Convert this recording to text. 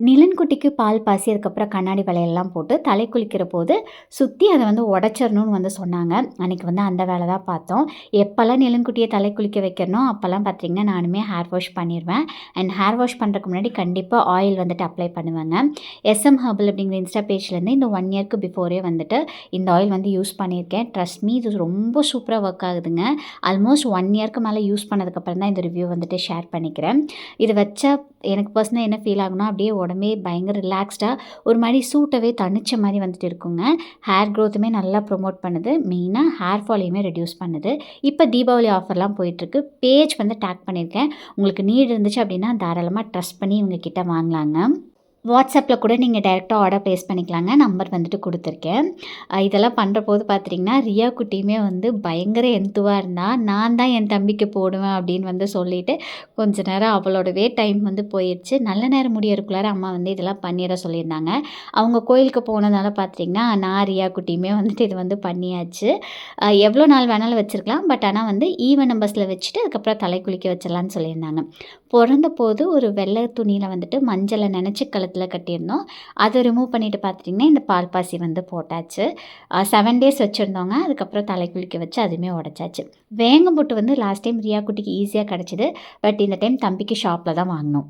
நிலன்குட்டிக்கு பால் பாசி, அதுக்கப்புறம் கண்ணாடி வளையல்லாம் போட்டு தலை குளிக்கிற போது சுற்றி அதை வந்து உடச்சிடணும்னு வந்து சொன்னாங்க. அன்றைக்கி வந்து அந்த வேலை தான் பார்த்தோம். எப்போல்லாம் நிலன்குட்டியை தலை குளிக்க வைக்கிறனோ அப்போல்லாம் பார்த்திங்கன்னா நானுமே ஹேர் வாஷ் பண்ணிடுவேன். அண்ட் ஹேர் வாஷ் பண்ணுறதுக்கு முன்னாடி கண்டிப்பாக ஆயில் வந்துட்டு அப்ளை பண்ணுவேங்க. எஸ்எம் ஹெர்பல் அப்படிங்கிற இன்ஸ்டா பேஜ்லேருந்து இந்த 1 இயர்க்கு பிஃபோரே வந்துட்டு இந்த ஆயில் வந்து யூஸ் பண்ணியிருக்கேன். ட்ரஸ்ட் மீ, இது ரொம்ப சூப்பராக ஒர்க் ஆகுதுங்க. ஆல்மோஸ்ட் 1 இயர்க்கு மேலே யூஸ் பண்ணதுக்கப்புறம் தான் இந்த ரிவ்யூ வந்துட்டு ஷேர் பண்ணிக்கிறேன். இது வச்சா எனக்கு பர்சனலாக என்ன ஃபீல் ஆகுனா, அப்படியே உடம்பே பயங்கர ரிலாக்ஸ்டாக ஒரு மாதிரி சூட்டவே தணிச்ச மாதிரி வந்துட்டு இருக்குங்க. ஹேர் க்ரோத்துமே நல்லா ப்ரொமோட் பண்ணுது. மெயினாக ஹேர் ஃபாலையுமே ரெடியூஸ் பண்ணுது. இப்போ தீபாவளி ஆஃபர்லாம் போயிட்டுருக்கு. பேஜ் வந்து டேக் பண்ணியிருக்கேன். உங்களுக்கு நீட் இருந்துச்சு அப்படின்னா தாராளமாக ட்ரஸ்ட் பண்ணி இவங்க கிட்ட வாங்கலாங்க. வாட்ஸ்அப்பில் கூட நீங்கள் டைரெக்டாக ஆர்டர் ப்ளேஸ் பண்ணிக்கலாங்க. நம்பர் வந்துட்டு கொடுத்துருக்கேன். இதெல்லாம் பண்ணுறபோது பார்த்திங்கன்னா ரியா குட்டியுமே வந்து பயங்கர எந்துவாக இருந்தா. நான் தான் என் தம்பிக்கு போடுவேன் அப்படின்னு வந்து சொல்லிவிட்டு கொஞ்ச நேரம் அவளோடவே டைம் வந்து போயிடுச்சு. நல்ல நேரம் முடியறதுக்குள்ளார அம்மா வந்து இதெல்லாம் பண்ணிட சொல்லியிருந்தாங்க. அவங்க கோயிலுக்கு போனதால பார்த்திங்கன்னா நான் ரியா குட்டியுமே வந்துட்டு இது வந்து பண்ணியாச்சு. எவ்வளோ நாள் வேணாலும் வச்சுருக்கலாம். பட் ஆனால் வந்து ஈவன் நம்பர்ஸில் வச்சுட்டு அதுக்கப்புறம் தலை குளிக்க வச்சிடலான்னு சொல்லியிருந்தாங்க. பிறந்த போது ஒரு வெள்ளை துணியில் வந்துட்டு மஞ்சளை நினச்சி கழுத்தில் கட்டியிருந்தோம். அதை ரிமூவ் பண்ணிவிட்டு பார்த்துட்டிங்கன்னா இந்த பால் பாசி வந்து போட்டாச்சு. 7 டேஸ் வச்சுருந்தோங்க. அதுக்கப்புறம் தலை குளிக்க வச்சு அதுவுமே உடச்சாச்சு. வேங்கம்புட்டு வந்து லாஸ்ட் டைம் ரியா குட்டிக்கு ஈஸியாக கிடச்சிது. பட் இந்த டைம் தம்பிக்கு ஷாப்பில் தான் வாங்கினோம்.